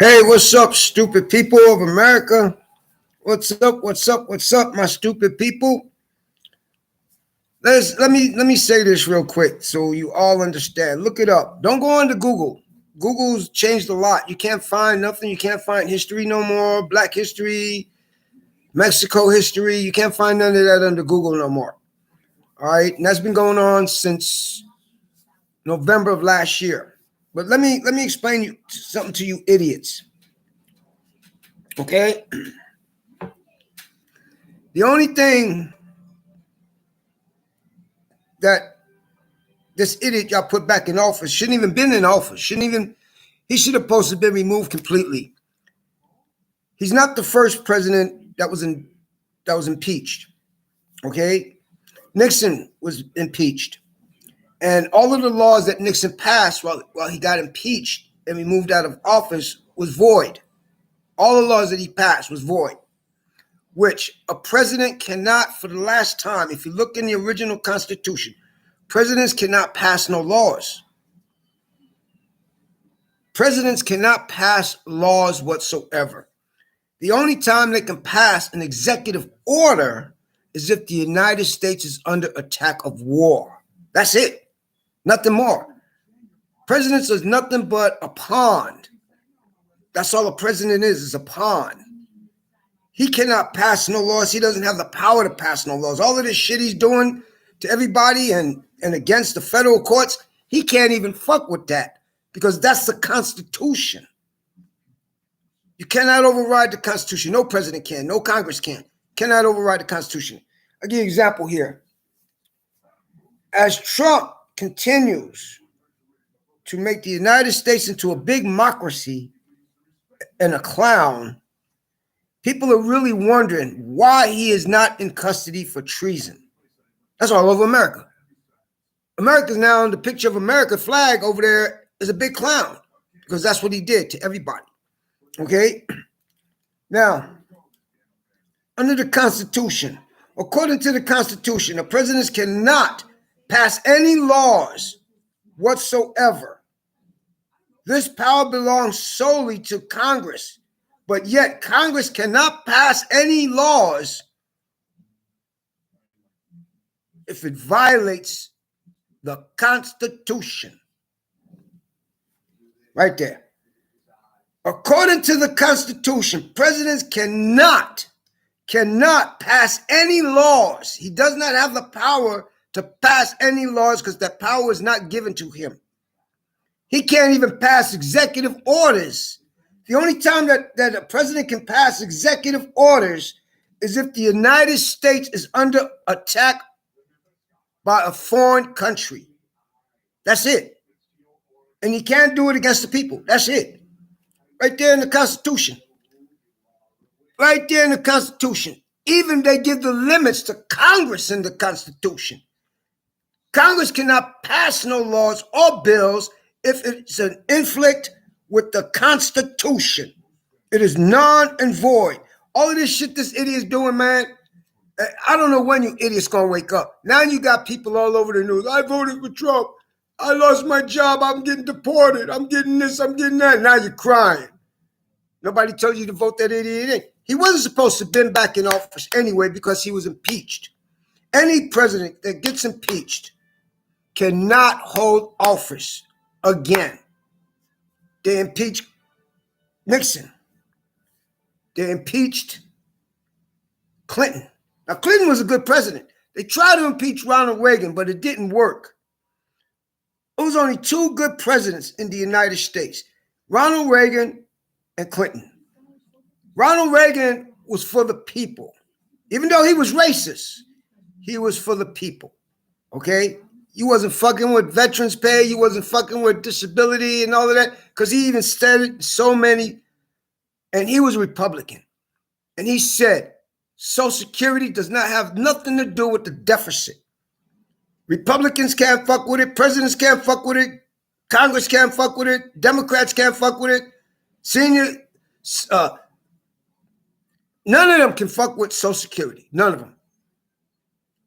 Hey, what's up, stupid people of America? What's up? What's up? What's up, my stupid people? Let me say this real quick so you all understand. Look it up. Don't go on to Google. Google's changed a lot. You can't find nothing. You can't find history no more. Black history, Mexico history. You can't find none of that under Google no more. All right, and that's been going on since November of last year. But let me explain something to you idiots. Okay? The only thing that this idiot y'all put back in office shouldn't even been in office. He should have supposed to been removed completely. He's not the first president that was impeached. Okay? Nixon was impeached. And all of the laws that Nixon passed while he got impeached and removed out of office was void. All the laws that he passed was void, which a president cannot, for the last time, if you look in the original Constitution, presidents cannot pass no laws. Presidents cannot pass laws whatsoever. The only time they can pass an executive order is if the United States is under attack of war. That's it. Nothing more. Presidents is nothing but a pawn. That's all a president is a pawn. He cannot pass no laws. He doesn't have the power to pass no laws. All of this shit he's doing to everybody and against the federal courts, he can't even fuck with that because that's the Constitution. You cannot override the Constitution. No president can. No Congress can. Cannot override the Constitution. I'll give you an example here. As Trump continues to make the United States into a big democracy and a clown, people are really wondering why he is not in custody for treason. That's all over America. America's now, the picture of America flag over there is a big clown because that's what he did to everybody. Okay? Now, under the Constitution, according to the Constitution, the presidents cannot pass any laws whatsoever. This power belongs solely to Congress, but yet Congress cannot pass any laws if it violates the Constitution. Right there. According to the Constitution, presidents cannot pass any laws. He does not have the power to pass any laws because that power is not given to him. He can't even pass executive orders. The only time that a president can pass executive orders is if the United States is under attack by a foreign country. That's it. And he can't do it against the people. That's it. Right there in the Constitution. Right there in the Constitution. Even they give the limits to Congress in the Constitution. Congress cannot pass no laws or bills if it's an inflict with the Constitution. It is non and void. All of this shit this idiot is doing, man, I don't know when you idiots gonna wake up. Now you got people all over the news. I voted for Trump. I lost my job. I'm getting deported. I'm getting this. I'm getting that. Now you're crying. Nobody told you to vote that idiot in. He wasn't supposed to have been back in office anyway because he was impeached. Any president that gets impeached cannot hold office again. They impeached Nixon. They impeached Clinton. Now, Clinton was a good president. They tried to impeach Ronald Reagan, but it didn't work. There was only two good presidents in the United States, Ronald Reagan and Clinton. Ronald Reagan was for the people. Even though he was racist, he was for the people, okay? You wasn't fucking with veterans pay. You wasn't fucking with disability and all of that because he even said so many, and he was a Republican. And he said, Social Security does not have nothing to do with the deficit. Republicans can't fuck with it. Presidents can't fuck with it. Congress can't fuck with it. Democrats can't fuck with it. None of them can fuck with Social Security. None of them.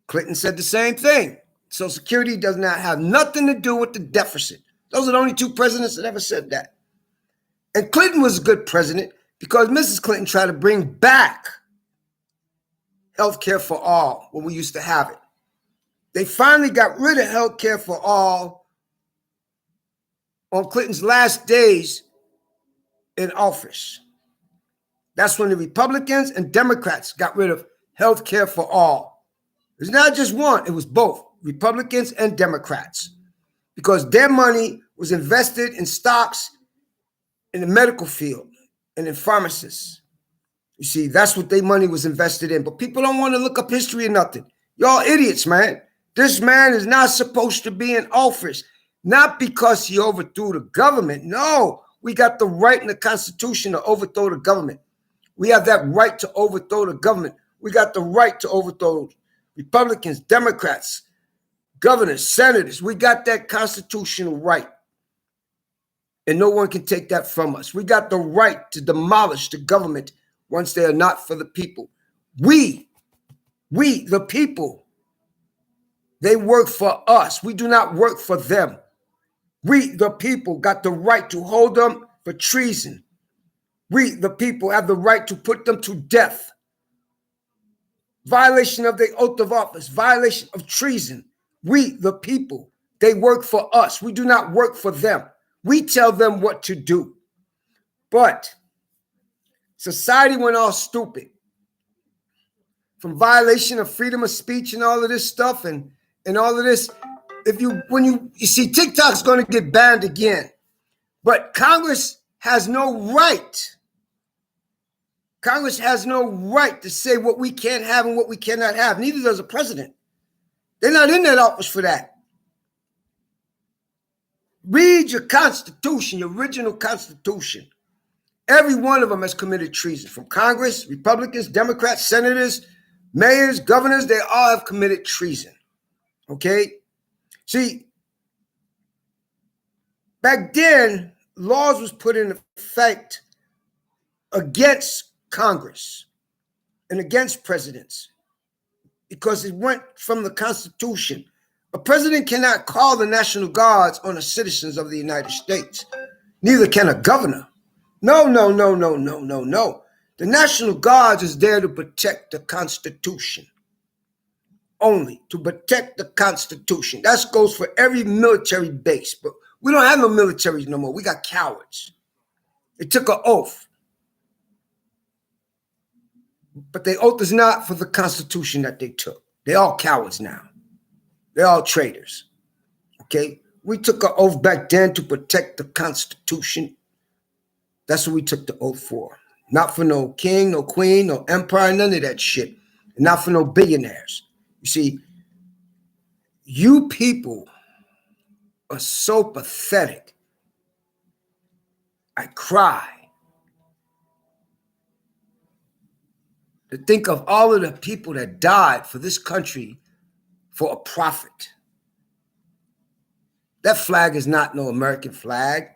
Clinton said the same thing. Social Security does not have nothing to do with the deficit. Those are the only two presidents that ever said that. And Clinton was a good president because Mrs. Clinton tried to bring back health care for all when we used to have it. They finally got rid of health care for all on Clinton's last days in office. That's when the Republicans and Democrats got rid of health care for all. It's not just one, it was both Republicans and Democrats, because their money was invested in stocks in the medical field and in pharmacists. You see, that's what their money was invested in. But people don't want to look up history or nothing. Y'all idiots, man. This man is not supposed to be in office, not because he overthrew the government. No, we got the right in the Constitution to overthrow the government. We have that right to overthrow the government. We got the right to overthrow Republicans, Democrats, governors, senators. We got that constitutional right. And no one can take that from us. We got the right to demolish the government once they are not for the people. We, the people, they work for us. We do not work for them. We, the people, got the right to hold them for treason. We, the people, have the right to put them to death. Violation of the oath of office, violation of treason. We, the people, they work for us. We do not work for them. We tell them what to do. But society went all stupid. From violation of freedom of speech and all of this stuff and all of this. When you see, TikTok's going to get banned again. But Congress has no right. Congress has no right to say what we can have and what we cannot have. Neither does a president. They're not in that office for that. Read your Constitution, your original Constitution. Every one of them has committed treason. From Congress, Republicans, Democrats, senators, mayors, governors, they all have committed treason. Okay? See, back then, laws was put in effect against Congress and against presidents because it went from the Constitution. A president cannot call the National Guards on the citizens of the United States. Neither can a governor. No. The National Guards is there to protect the Constitution. Only to protect the Constitution. That goes for every military base. But we don't have no militaries no more. We got cowards. They took an oath. But the oath is not for the Constitution that they took. They're all cowards now. They're all traitors. Okay? We took an oath back then to protect the Constitution. That's what we took the oath for. Not for no king, no queen, no empire, none of that shit. And not for no billionaires. You see, you people are so pathetic. I cry to think of all of the people that died for this country for a profit. That flag is not no American flag.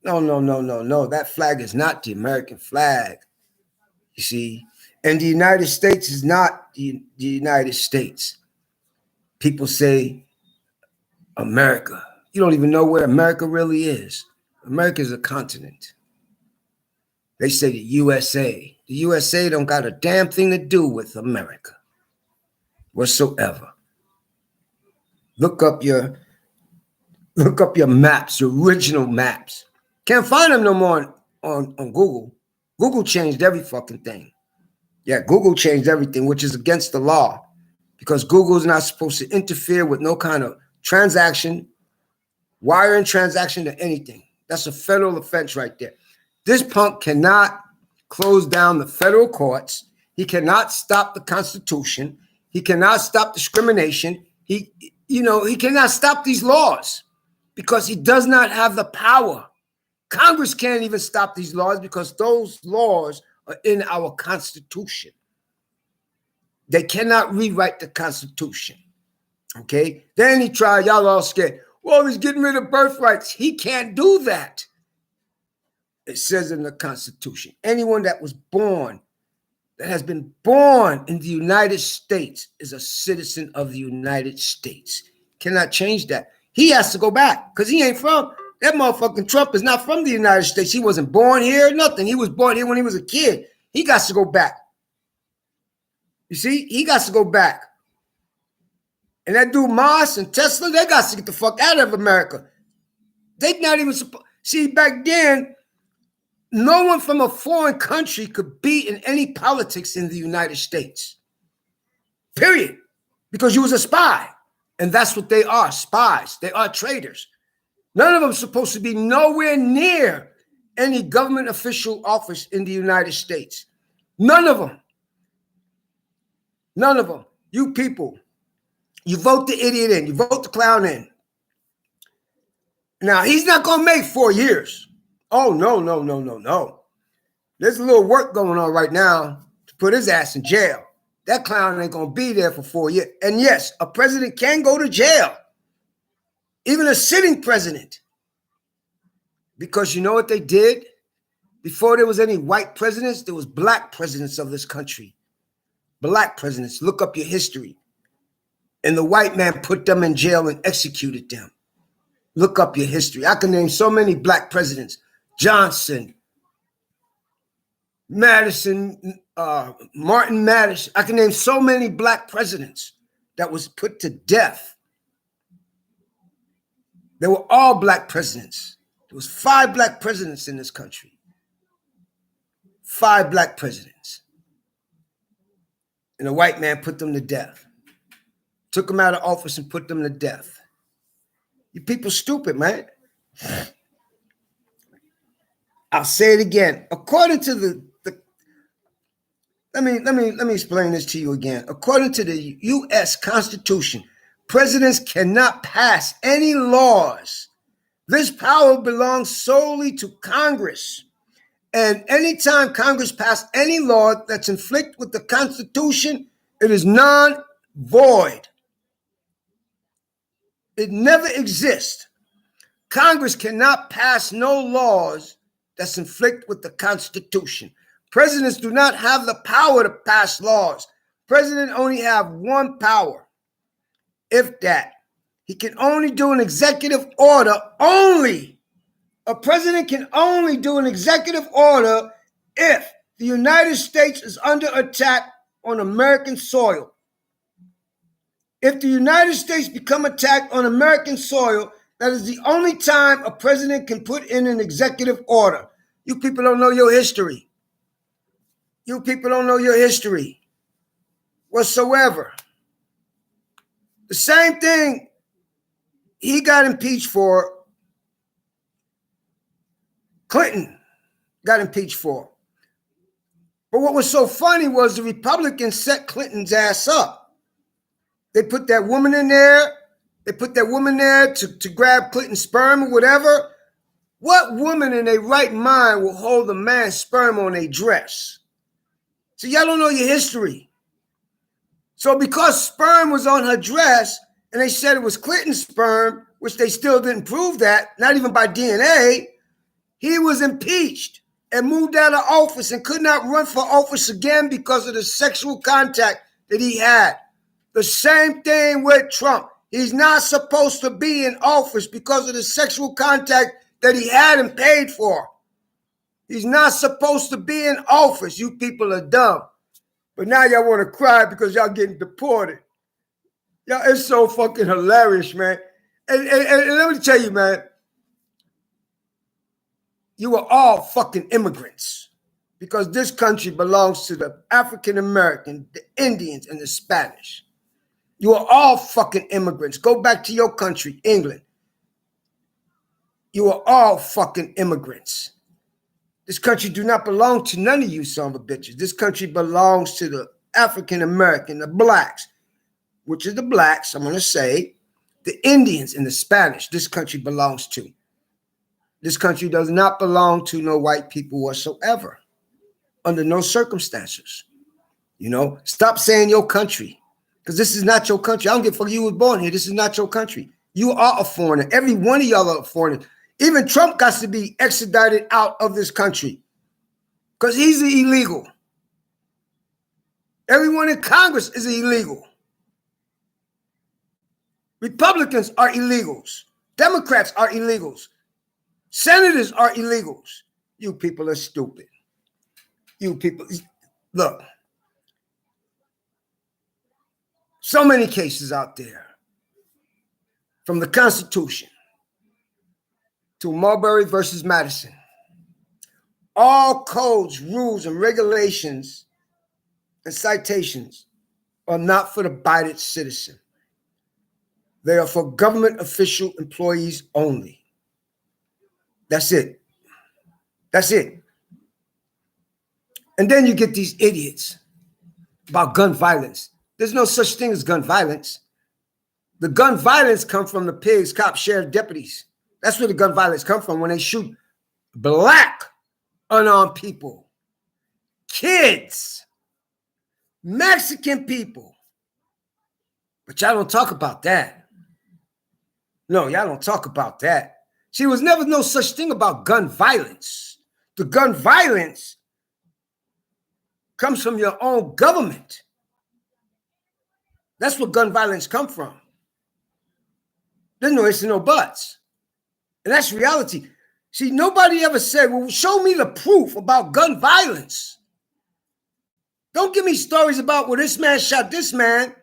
No. That flag is not the American flag. You see, and the United States is not the United States. People say America. You don't even know where America really is. America is a continent. They say the USA. The USA don't got a damn thing to do with America whatsoever. Look up your maps, your original maps. Can't find them no more on Google. Google changed every fucking thing. Yeah, Google changed everything, which is against the law, because Google is not supposed to interfere with no kind of transaction, wiring transaction to anything. That's a federal offense right there. This punk cannot close down the federal courts. He cannot stop the Constitution. He cannot stop discrimination. He cannot stop these laws because he does not have the power. Congress can't even stop these laws because those laws are in our Constitution. They cannot rewrite the Constitution. Okay? Then he tried, y'all all scared. Well, he's getting rid of birthrights. He can't do that. It says in the Constitution, anyone that was born, that has been born in the United States is a citizen of the United States. Cannot change that. He has to go back because he ain't from That motherfucking Trump is not from the United States. He wasn't born here, nothing. He was born here when he was a kid. He got to go back. You see, he got to go back. And that dude Musk and Tesla, they got to get the fuck out of America. They not even supposed. See, back then, no one from a foreign country could be in any politics in the United States. Period. Because you was a spy. And that's what they are, spies. They are traitors. None of them supposed to be nowhere near any government official office in the United States. None of them. None of them. You people, you vote the idiot in. You vote the clown in. Now, he's not going to make 4 years. Oh, no, no, no, no, no. There's a little work going on right now to put his ass in jail. That clown ain't going to be there for 4 years. And yes, a president can go to jail. Even a sitting president. Because you know what they did? Before there was any white presidents, there was black presidents of this country. Black presidents. Look up your history. And the white man put them in jail and executed them. Look up your history. I can name so many black presidents. Johnson, Madison, Martin Madison. I can name so many black presidents that was put to death. They were all black presidents. There was 5 black presidents in this country. 5 black presidents. And a white man put them to death. Took them out of office and put them to death. You people stupid, man. I'll say it again. According to let me explain this to you again. According to the U.S. Constitution, presidents cannot pass any laws. This power belongs solely to Congress. And anytime Congress passes any law that's conflict with the Constitution, it is non-void. It never exists. Congress cannot pass no laws that conflict with the Constitution. Presidents do not have the power to pass laws. President only have one power, if that. He can only do an executive order only. A president can only do an executive order if the United States is under attack on American soil. If the United States become attacked on American soil, that is the only time a president can put in an executive order. You people don't know your history. You people don't know your history whatsoever. The same thing he got impeached for, Clinton got impeached for. But what was so funny was the Republicans set Clinton's ass up. They put that woman in there. They put that woman there to grab Clinton's sperm or whatever. What woman in their right mind will hold a man's sperm on a dress? So y'all don't know your history. So because sperm was on her dress and they said it was Clinton's sperm, which they still didn't prove that, not even by DNA, he was impeached and moved out of office and could not run for office again because of the sexual contact that he had. The same thing with Trump. He's not supposed to be in office because of the sexual contact that he had and paid for. He's not supposed to be in office. You people are dumb. But now y'all want to cry because y'all getting deported. Y'all, it's so fucking hilarious, man. And let me tell you, man, you are all fucking immigrants because this country belongs to the African American, the Indians, and the Spanish. You are all fucking immigrants. Go back to your country, England. You are all fucking immigrants. This country do not belong to none of you son of a bitches. This country belongs to the African American, the blacks, which is the blacks, I'm going to say, the Indians and the Spanish. This country belongs to. This country does not belong to no white people whatsoever, under no circumstances. You know, stop saying your country. Because this is not your country. I don't give a fuck you was born here. This is not your country. You are a foreigner. Every one of y'all are a foreigner. Even Trump got to be extradited out of this country because he's illegal. Everyone in Congress is illegal. Republicans are illegals. Democrats are illegals. Senators are illegals. You people are stupid. You people, look, so many cases out there, from the Constitution to Marbury versus Madison. All codes, rules, and regulations and citations are not for the abided citizen. They are for government official employees only. That's it. That's it. And then you get these idiots about gun violence. There's no such thing as gun violence. The gun violence comes from the pigs, cops, sheriff, deputies. That's where the gun violence comes from, when they shoot black unarmed people, kids, Mexican people. But y'all don't talk about that. No, y'all don't talk about that. See, there was never no such thing about gun violence. The gun violence comes from your own government. That's where gun violence comes from. There's no ifs and no buts. And that's reality. See, nobody ever said, well, show me the proof about gun violence. Don't give me stories about, well, this man shot this man.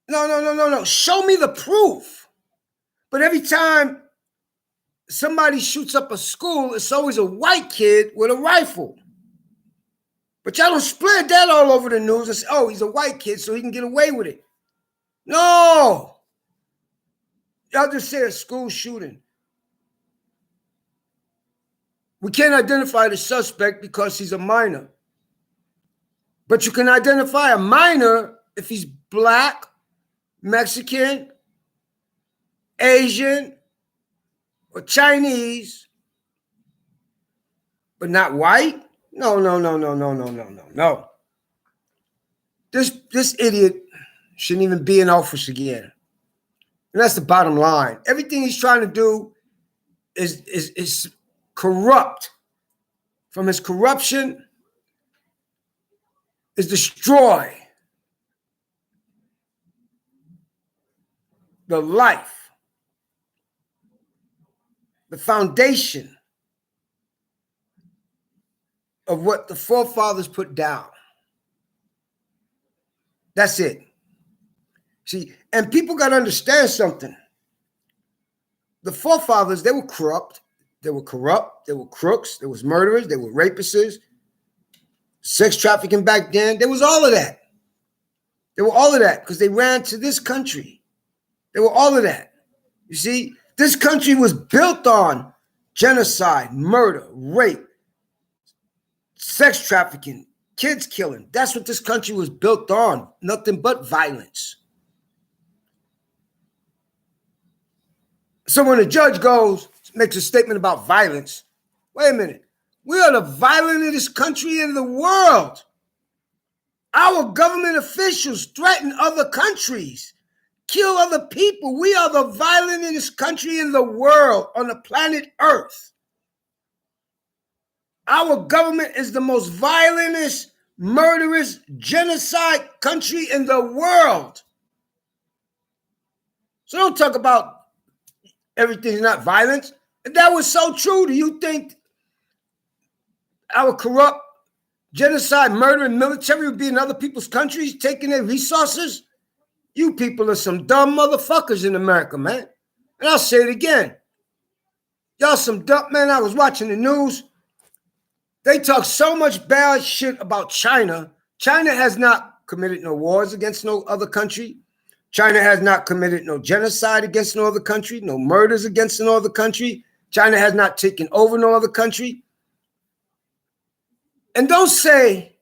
No. Show me the proof. But every time somebody shoots up a school, it's always a white kid with a rifle. But y'all don't spread that all over the news and say, oh, he's a white kid, so he can get away with it. No. Y'all just say a school shooting. We can't identify the suspect because he's a minor. But you can identify a minor if he's black, Mexican, Asian, or Chinese, but not white? No. This idiot shouldn't even be in office again. And that's the bottom line. Everything he's trying to do is corrupt. From his corruption is destroy the life, the foundation of what the forefathers put down. That's it. See, and people got to understand something. The forefathers, they were corrupt. They were corrupt. They were crooks. There was murderers. They were rapists. Sex trafficking back then. There was all of that. They were all of that because they ran to this country. They were all of that. You see, this country was built on genocide, murder, rape, sex trafficking, kids killing. That's what this country was built on. Nothing but violence. So when a judge makes a statement about violence, wait a minute. We are the violentest country in the world. Our government officials threaten other countries, kill other people. We are the violentest country in the world, on the planet Earth. Our government is the most violentest, murderous, genocide country in the world. So don't talk about everything's not violence. If that was so true, do you think our corrupt, genocide, murdering military would be in other people's countries taking their resources? You people are some dumb motherfuckers in America, man. And I'll say it again. Y'all some dumb, man. I was watching the news. They talk so much bad shit about China. China has not committed no wars against no other country. China has not committed no genocide against no other country, no murders against no other country. China has not taken over no other country. And don't say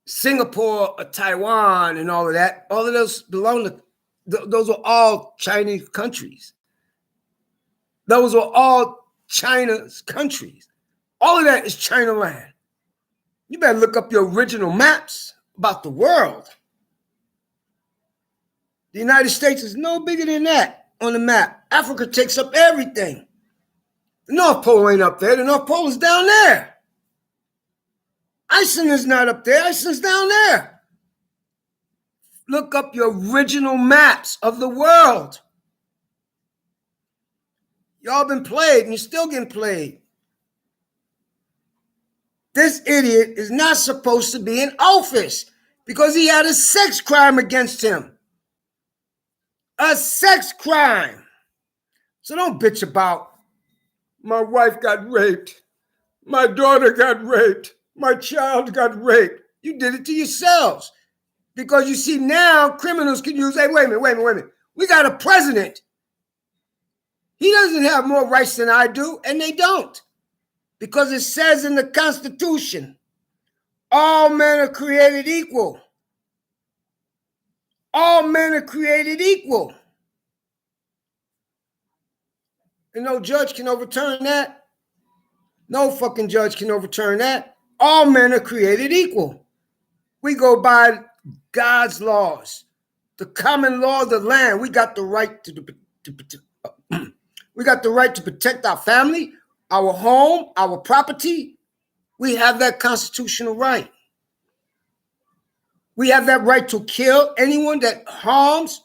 Singapore or Taiwan and all of that. All of those belong to, those are all Chinese countries. Those are all China's countries. All of that is China land. You better look up your original maps about the world. The United States is no bigger than that on the map. Africa takes up everything. The North Pole ain't up there. The North Pole is down there. Iceland is not up there. Iceland's down there. Look up your original maps of the world. Y'all been played and you're still getting played. This idiot is not supposed to be in office because he had a sex crime against him. A sex crime. So don't bitch about, my wife got raped. My daughter got raped. My child got raped. You did it to yourselves. Because you see now criminals can use, hey, wait a minute. We got a president. He doesn't have more rights than I do, and they don't. Because it says in the Constitution, all men are created equal. All men are created equal. And no judge can overturn that. No fucking judge can overturn that. All men are created equal. We go by God's laws, the common law of the land. We got the right we got the right to protect our family, our home, our property. We have that constitutional right. We have that right to kill anyone that harms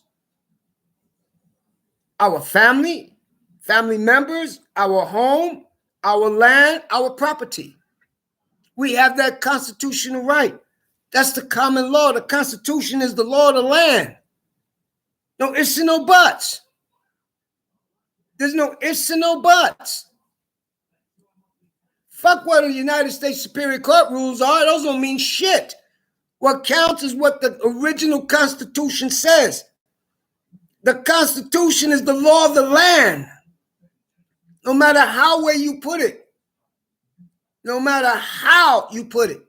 our family, family members, our home, our land, our property. We have that constitutional right. That's the common law. The Constitution is the law of the land. No ifs and no buts. There's no ifs and no buts. Fuck what the United States Superior Court rules are. Those don't mean shit. What counts is what the original Constitution says. The Constitution is the law of the land. No matter how way you put it. No matter how you put it.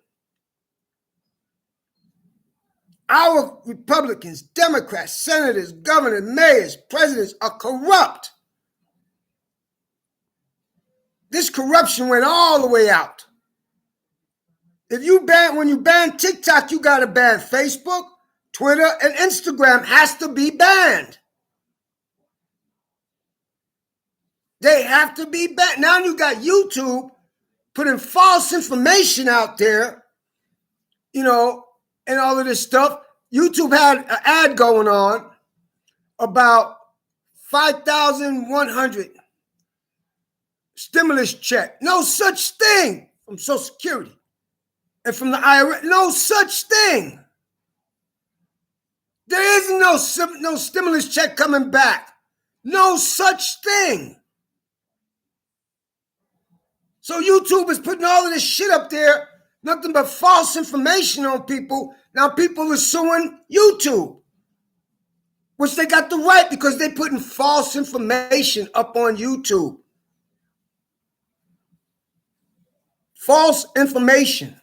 Our Republicans, Democrats, senators, governors, mayors, presidents are corrupt. This corruption went all the way out. When you ban TikTok, you got to ban Facebook, Twitter, and Instagram has to be banned. They have to be banned. Now you got YouTube putting false information out there, and all of this stuff. YouTube had an ad going on about 5,100 stimulus check. No such thing from Social Security and from the IRS. No such thing. There is no stimulus check coming back. No such thing. So YouTube is putting all of this shit up there, nothing but false information on people. Now people are suing YouTube, which they got the right because they're putting false information up on YouTube. False information.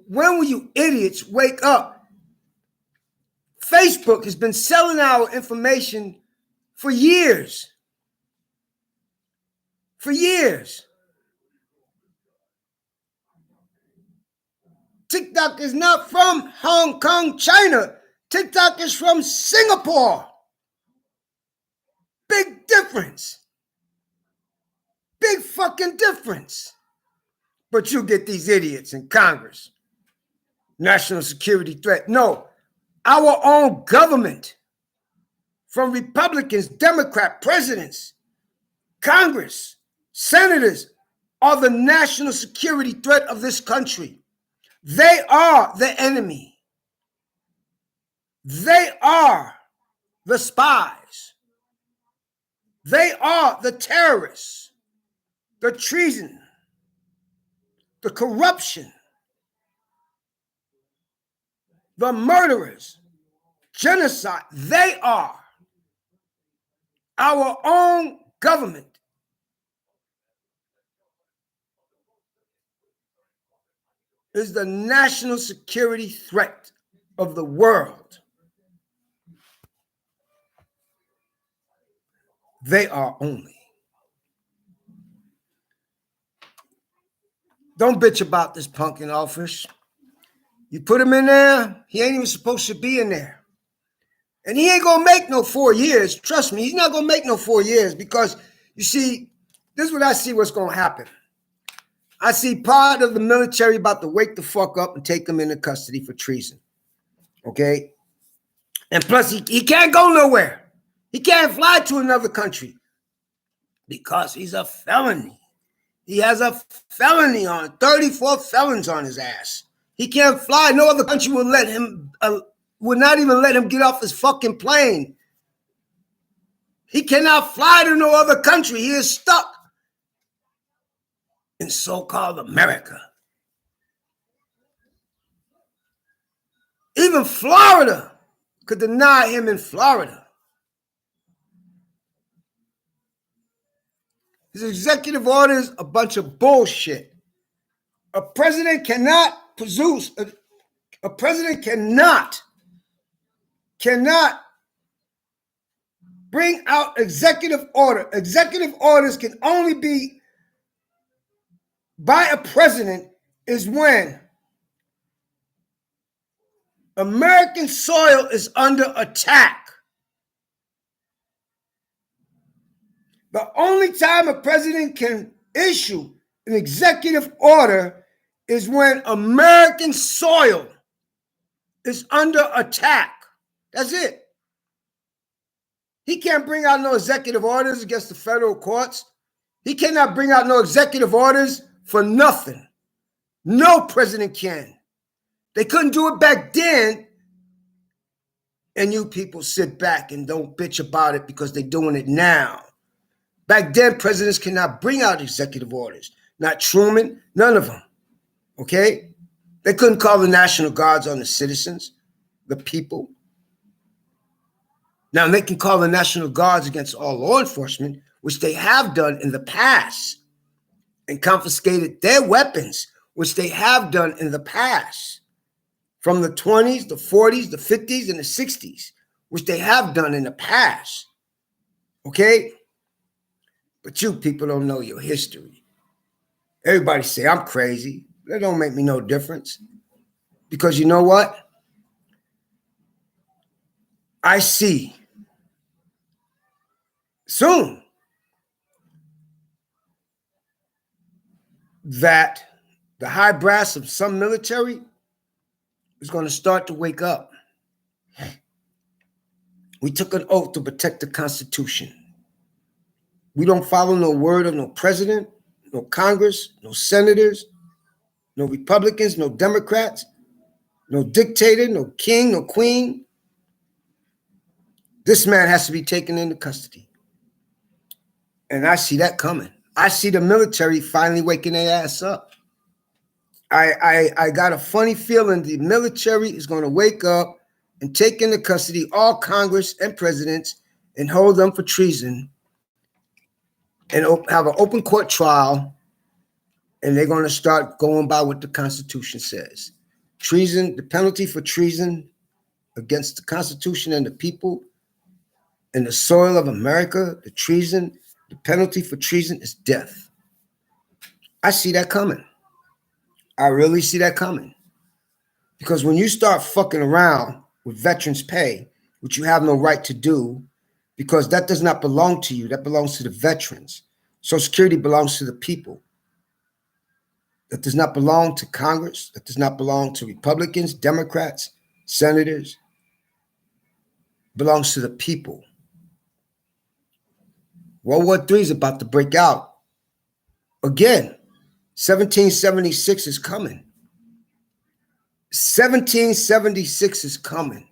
When will you idiots wake up? Facebook has been selling our information for years. For years. TikTok is not from Hong Kong, China. TikTok is from Singapore. Big difference. Big fucking difference. But you get these idiots in Congress. National security threat. No, our own government, from Republicans, Democrat presidents, Congress, senators, are the national security threat of this country. They are the enemy. They are the spies. They are the terrorists, the treason, the corruption, the murderers, genocide. They are. Our own government is the national security threat of the world. They are only. Don't bitch about this punk in office. You put him in there, he ain't even supposed to be in there. And he ain't going to make no 4 years. Trust me, he's not going to make no 4 years because, you see, this is what I see what's going to happen. I see part of the military about to wake the fuck up and take him into custody for treason. Okay? And plus, he can't go nowhere. He can't fly to another country because he's a felony. He has a felony on 34 felons on his ass. He can't fly. No other country will let him, would not even let him get off his fucking plane. He cannot fly to no other country. He is stuck in so-called America. Even Florida could deny him in Florida. His executive orders, a bunch of bullshit. A president cannot produce, a president cannot bring out executive order. Executive orders can only be by a president is when American soil is under attack. The only time a president can issue an executive order is when American soil is under attack. That's it. He can't bring out no executive orders against the federal courts. He cannot bring out no executive orders for nothing. No president can. They couldn't do it back then. And you people sit back and don't bitch about it because they're doing it now. Back then, presidents cannot bring out executive orders. Not Truman, none of them. Okay? They couldn't call the National Guards on the citizens, the people. Now, they can call the National Guards against all law enforcement, which they have done in the past, and confiscated their weapons, which they have done in the past, from the 20s, the 40s, the 50s, and the 60s, which they have done in the past. Okay? But you people don't know your history. Everybody say, I'm crazy. That don't make me no difference. Because you know what? I see soon that the high brass of some military is going to start to wake up. We took an oath to protect the Constitution. We don't follow no word of no president, no Congress, no senators, no Republicans, no Democrats, no dictator, no king, no queen. This man has to be taken into custody. And I see that coming. I see the military finally waking their ass up. I got a funny feeling the military is going to wake up and take into custody all Congress and presidents and hold them for treason and have an open court trial, and they're going to start going by what the Constitution says. Treason, the penalty for treason against the Constitution and the people and the soil of America, the treason, the penalty for treason is death. I see that coming. I really see that coming. Because when you start fucking around with veterans' pay, which you have no right to do, because that does not belong to you. That belongs to the veterans. Social Security belongs to the people. That does not belong to Congress. That does not belong to Republicans, Democrats, senators. It belongs to the people. World War III is about to break out. Again, 1776 is coming. 1776 is coming.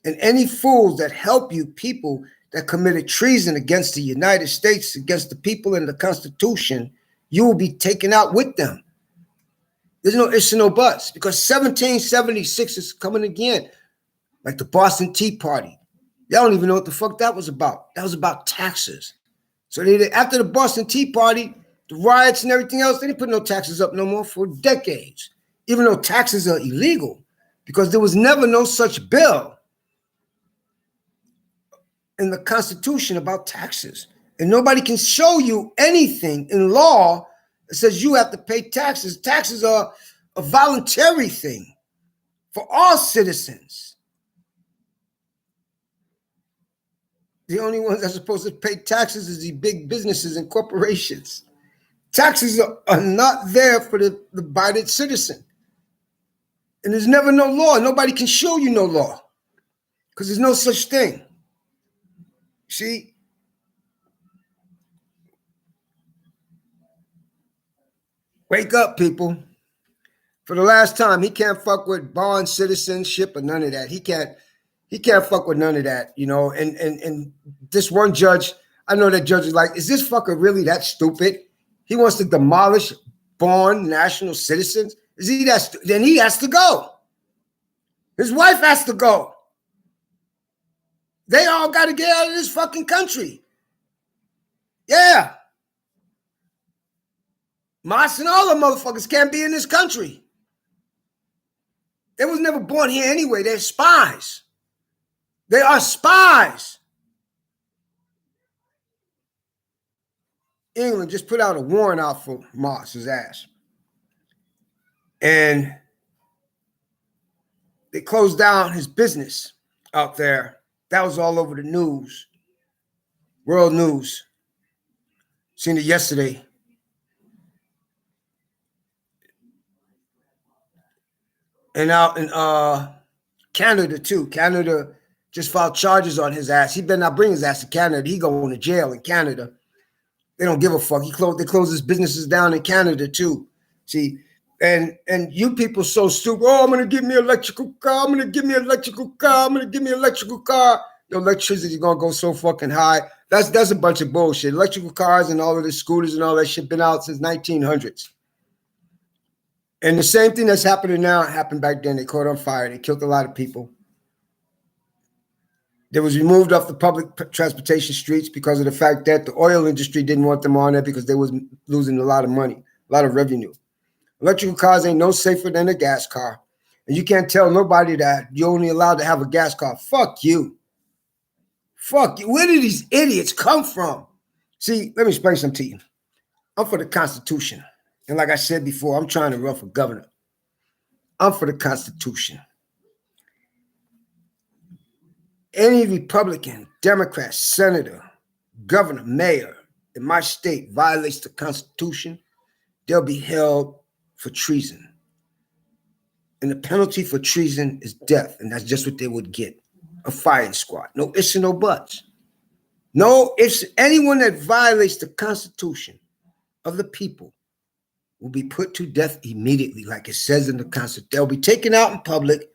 And any fools that help you people that committed treason against the United States, against the people and the Constitution, you will be taken out with them. There's no ifs and no buts, because 1776 is coming again. Like the Boston Tea Party. Y'all don't even know what the fuck that was about. That was about taxes. So after the Boston Tea Party, the riots and everything else, they didn't put no taxes up no more for decades, even though taxes are illegal, because there was never no such bill in the Constitution about taxes. And nobody can show you anything in law that says you have to pay taxes. Taxes are a voluntary thing for all citizens. The only ones that are supposed to pay taxes is the big businesses and corporations. Taxes are not there for the abided citizen. And there's never no law. Nobody can show you no law. Because there's no such thing. See? Wake up, people. For the last time, he can't fuck with bond citizenship or none of that. He can't fuck with none of that, you know. And this one judge, I know that judge is like, is this fucker really that stupid? He wants to demolish born national citizens. Is he that? Then he has to go. His wife has to go. They all got to get out of this fucking country. Yeah. Moss and all the motherfuckers can't be in this country. They was never born here anyway. They're spies. They are spies. England just put out a warrant out for Moss's ass. And they closed down his business out there. That was all over the news. World news. Seen it yesterday. And out in Canada too. Canada just filed charges on his ass. He better not bring his ass to Canada. He going to jail in Canada. They don't give a fuck. They close his businesses down in Canada too. See, and you people so stupid. Oh, I'm gonna give me an electrical car. I'm gonna give me an electrical car. I'm gonna give me an electrical car. The electricity is gonna go so fucking high. That's a bunch of bullshit. Electrical cars and all of the scooters and all that shit been out since 1900s. And the same thing that's happening now happened back then. They caught on fire. They killed a lot of people. They was removed off the public transportation streets because of the fact that the oil industry didn't want them on there because they was losing a lot of money, a lot of revenue. Electrical cars ain't no safer than a gas car. And you can't tell nobody that you're only allowed to have a gas car. Fuck you. Fuck you. Where did these idiots come from? See, let me explain something to you. I'm for the Constitution. And like I said before, I'm trying to run for governor. I'm for the Constitution. Any Republican, Democrat, senator, governor, mayor in my state violates the Constitution, they'll be held for treason. And the penalty for treason is death. And that's just what they would get. A firing squad. No ifs and no buts. No ifs. Anyone that violates the Constitution of the people will be put to death immediately, like it says in the Constitution. They'll be taken out in public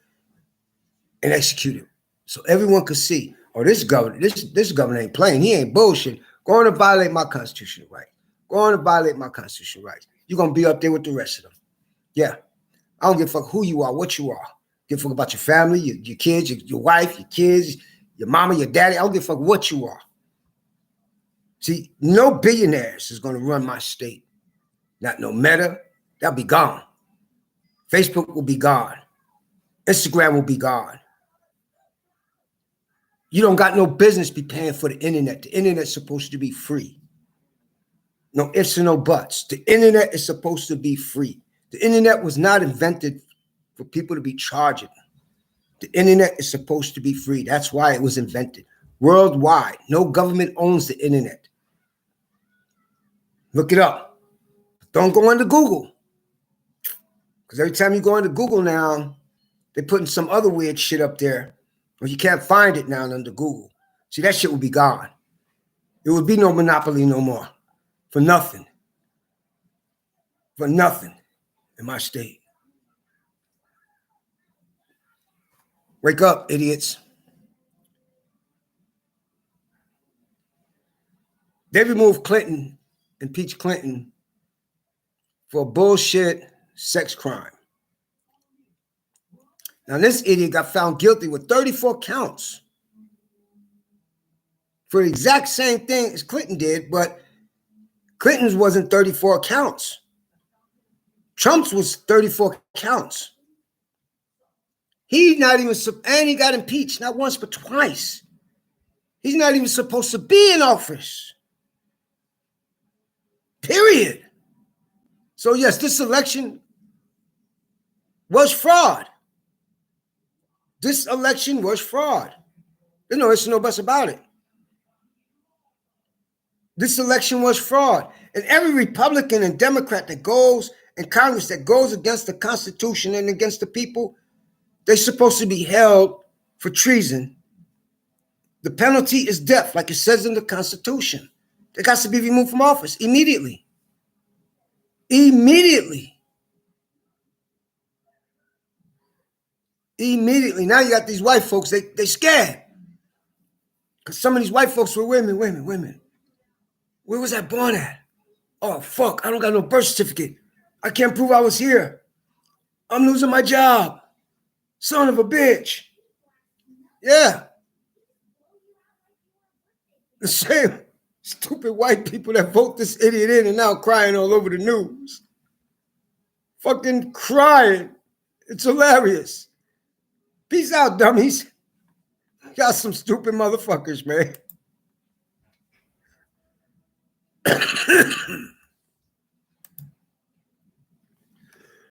and executed. So everyone could see, oh, this governor ain't playing. He ain't bullshit. Going to violate my constitutional right. Going to violate my constitutional rights. You're going to be up there with the rest of them. Yeah. I don't give a fuck who you are, what you are. Give a fuck about your family, your kids, your wife, your kids, your mama, your daddy. I don't give a fuck what you are. See, no billionaires is going to run my state. Not no Meta. That'll be gone. Facebook will be gone. Instagram will be gone. You don't got no business be paying for the internet. The internet's supposed to be free. No ifs and no buts. The internet is supposed to be free. The internet was not invented for people to be charging. The internet is supposed to be free. That's why it was invented. Worldwide. No government owns the internet. Look it up. Don't go into Google. Because every time you go into Google now, they're putting some other weird shit up there. Or you can't find it now under Google. See, that shit would be gone. There would be no monopoly no more. For nothing. For nothing in my state. Wake up, idiots. They removed Clinton, impeached Clinton for a bullshit sex crime. Now, this idiot got found guilty with 34 counts for the exact same thing as Clinton did, but Clinton's wasn't 34 counts. Trump's was 34 counts. He's not even, and he got impeached, not once, but twice. He's not even supposed to be in office. Period. So, yes, this election was fraud. This election was fraud. There's no ifs and no buts about it. This election was fraud. And every Republican and Democrat that goes in Congress that goes against the Constitution and against the people, they're supposed to be held for treason The penalty is death, like it says in the Constitution. They got to be removed from office immediately. Immediately. Immediately. Now you got these white folks, they scared. Because some of these white folks were women. Where was I born at? Oh, fuck, I don't got no birth certificate. I can't prove I was here. I'm losing my job. Son of a bitch. Yeah. The same stupid white people that vote this idiot in and now crying all over the news. Fucking crying. It's hilarious. Peace out, dummies. Y'all some stupid motherfuckers, man.